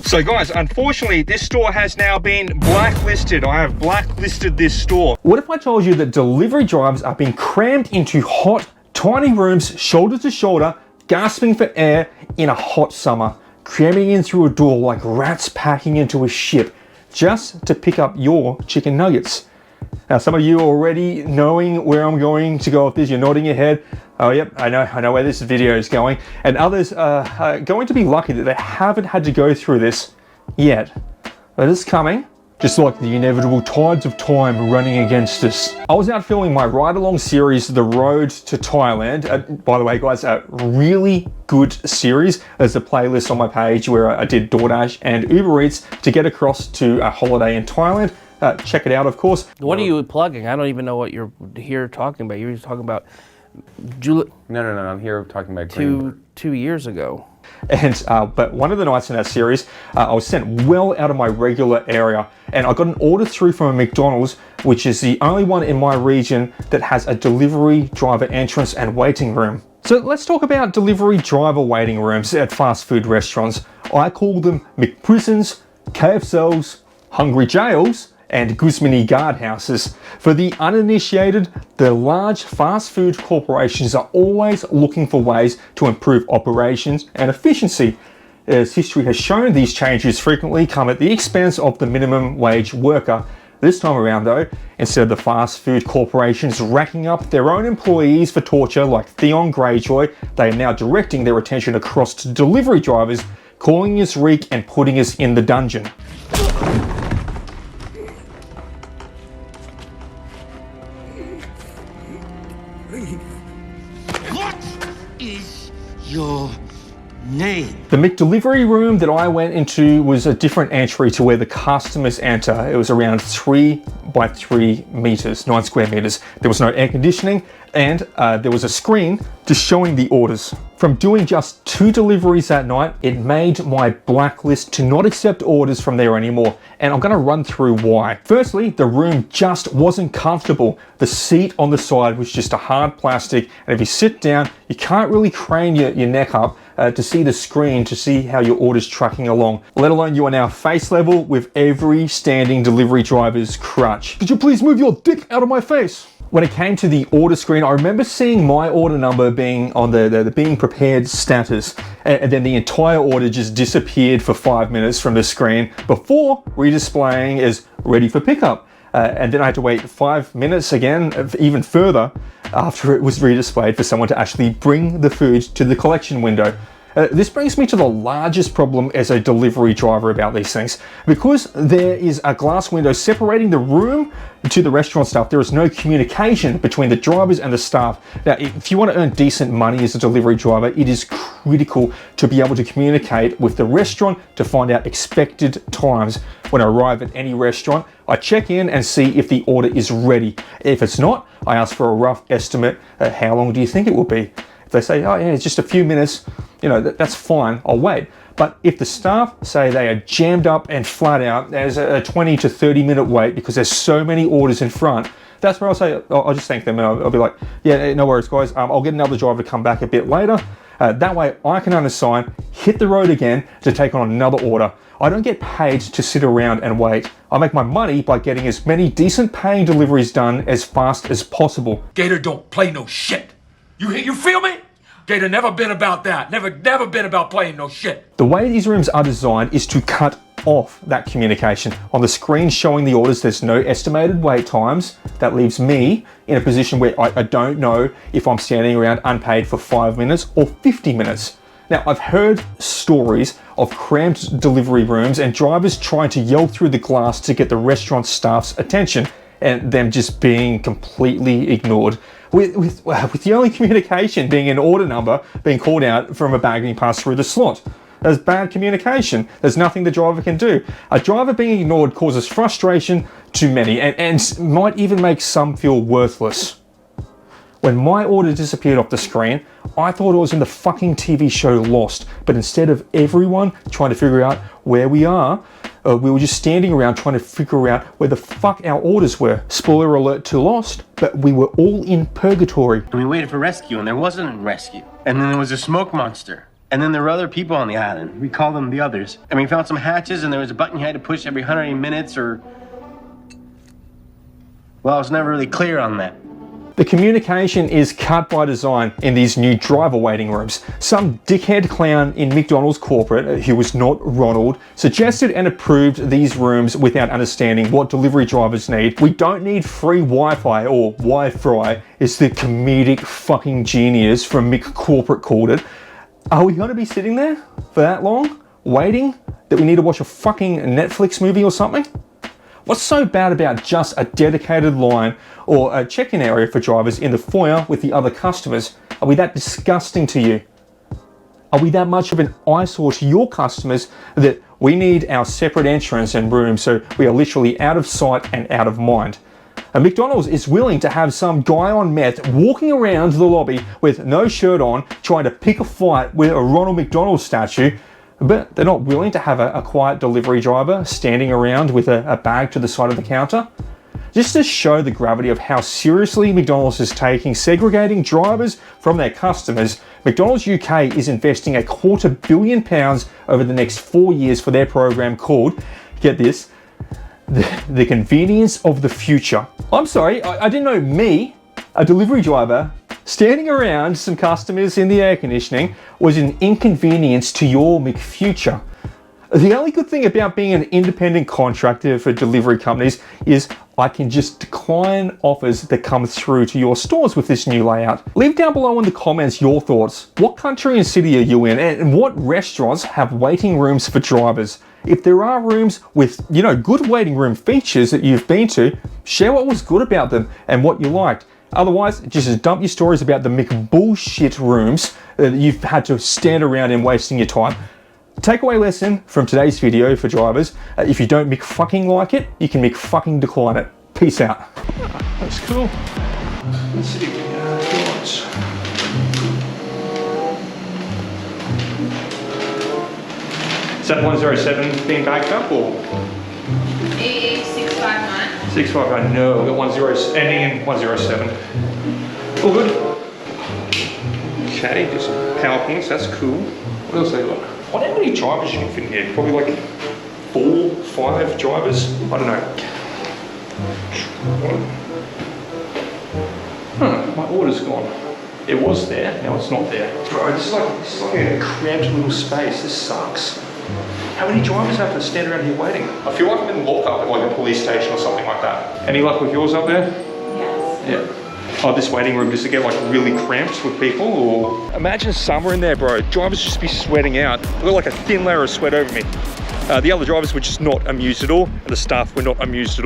So guys, unfortunately, this store has now been blacklisted. I have blacklisted this store. What if I told you that delivery drivers are being crammed into hot, tiny rooms, shoulder to shoulder, gasping for air in a hot summer, cramming in through a door like rats packing into a ship, just to pick up your chicken nuggets? Now, some of you already knowing where I'm going to go with this, you're nodding your head. Oh, yep, I know where this video is going. And others are going to be lucky that they haven't had to go through this yet. But it's coming, just like the inevitable tides of time running against us. I was out filming my ride-along series, The Road to Thailand. By the way, guys, a really good series. There's a playlist on my page where I did Doordash and Uber Eats to get across to a holiday in Thailand. Check it out, of course. What are you plugging? I don't even know what you're here talking about. You're talking about No, I'm here talking about two years ago. And but one of the nights in that series, I was sent well out of my regular area, and I got an order through from a McDonald's, which is the only one in my region that has a delivery driver entrance and waiting room. So let's talk about delivery driver waiting rooms at fast food restaurants. I call them McPrisons, KFCells, Hungry Jails, and Guzmani guardhouses. For the uninitiated, the large fast food corporations are always looking for ways to improve operations and efficiency. As history has shown, these changes frequently come at the expense of the minimum wage worker. This time around though, instead of the fast food corporations racking up their own employees for torture like Theon Greyjoy, they are now directing their attention across to delivery drivers, calling us reek and putting us in the dungeon. What is your name? The McDelivery room that I went into was a different entry to where the customers enter. It was around 3 by 3 meters, 9 square meters. There was no air conditioning, and there was a screen just showing the orders. From doing just 2 deliveries that night, it made my blacklist to not accept orders from there anymore, and I'm gonna run through why. Firstly, the room just wasn't comfortable. The seat on the side was just a hard plastic, and if you sit down, you can't really crane your neck up to see the screen, to see how your order's tracking along, let alone you are now face level with every standing delivery driver's crutch. Could you please move your dick out of my face? When it came to the order screen, I remember seeing my order number being on the being prepared status, and then the entire order just disappeared for 5 minutes from the screen before redisplaying as ready for pickup. And then I had to wait 5 minutes again, even further, after it was redisplayed for someone to actually bring the food to the collection window. This brings me to the largest problem as a delivery driver about these things. Because there is a glass window separating the room to the restaurant staff, there is no communication between the drivers and the staff. Now, if you want to earn decent money as a delivery driver, it is critical to be able to communicate with the restaurant to find out expected times. When I arrive at any restaurant, I check in and see if the order is ready. If it's not, I ask for a rough estimate. How long do you think it will be? If they say, oh yeah, it's just a few minutes, you know, that's fine, I'll wait. But if the staff say they are jammed up and flat out, there's a 20 to 30 minute wait because there's so many orders in front, that's where I'll say, I'll just thank them and I'll be like, yeah, no worries guys, I'll get another driver to come back a bit later. That way I can unassign, hit the road again to take on another order. I don't get paid to sit around and wait. I make my money by getting as many decent paying deliveries done as fast as possible. Gator don't play no shit. You feel me? Gator never been about that. Never been about playing no shit. The way these rooms are designed is to cut off that communication. On the screen showing the orders, there's no estimated wait times. That leaves me in a position where I don't know if I'm standing around unpaid for 5 minutes or 50 minutes. Now, I've heard stories of cramped delivery rooms and drivers trying to yell through the glass to get the restaurant staff's attention and them just being completely ignored. With the only communication being an order number being called out from a bag being passed through the slot. There's bad communication. There's nothing the driver can do. A driver being ignored causes frustration to many and might even make some feel worthless. When my order disappeared off the screen, I thought it was in the fucking TV show Lost, but instead of everyone trying to figure out where we are, we were just standing around trying to figure out where the fuck our orders were. Spoiler alert to Lost, but we were all in purgatory. And we waited for rescue, and there wasn't a rescue. And then there was a smoke monster. And then there were other people on the island. We call them the others. And we found some hatches, and there was a button you had to push every 180 minutes or... Well, I was never really clear on that. The communication is cut by design in these new driver waiting rooms. Some dickhead clown in McDonald's corporate, who was not Ronald, suggested and approved these rooms without understanding what delivery drivers need. We don't need free Wi-Fi, or Wi-Fi, as the comedic fucking genius from McCorporate called it. Are we going to be sitting there for that long, waiting that we need to watch a fucking Netflix movie or something? What's so bad about just a dedicated line or a check-in area for drivers in the foyer with the other customers? Are we that disgusting to you? Are we that much of an eyesore to your customers that we need our separate entrance and room so we are literally out of sight and out of mind? And McDonald's is willing to have some guy on meth walking around the lobby with no shirt on trying to pick a fight with a Ronald McDonald statue, but they're not willing to have a quiet delivery driver standing around with a bag to the side of the counter. Just to show the gravity of how seriously McDonald's is taking segregating drivers from their customers, McDonald's UK is investing £250 million over the next 4 years for their program called, get this, the convenience of the future. I'm sorry, I didn't know me, a delivery driver, standing around some customers in the air conditioning was an inconvenience to your McFuture. The only good thing about being an independent contractor for delivery companies is I can just decline offers that come through to your stores with this new layout. Leave down below in the comments your thoughts. What country and city are you in, and what restaurants have waiting rooms for drivers? If there are rooms with, good waiting room features that you've been to, share what was good about them and what you liked. Otherwise, just dump your stories about the McBullshit rooms that you've had to stand around and wasting your time. Takeaway lesson from today's video for drivers, if you don't McFucking like it, you can McFucking decline it. Peace out. That's cool. Let's see. Is that 107 being backed up or? 659. 659, no, we got 10 ending in 107. All good. Okay, just some PowerPoints, that's cool. What else they got? I wonder how many drivers you can fit in here. Probably like 4, 5 drivers. I don't know. My order's gone. It was there, now it's not there. Bro, this is like a cramped little space. This sucks. How many drivers have to stand around here waiting? I feel like I'm in lockup at like a police station or something like that. Any luck with yours up there? Yes. Yeah. Oh, this waiting room, does it get like really cramped with people or? Imagine summer in there, bro. Drivers just be sweating out. I've got like a thin layer of sweat over me. The other drivers were just not amused at all, and the staff were not amused at all.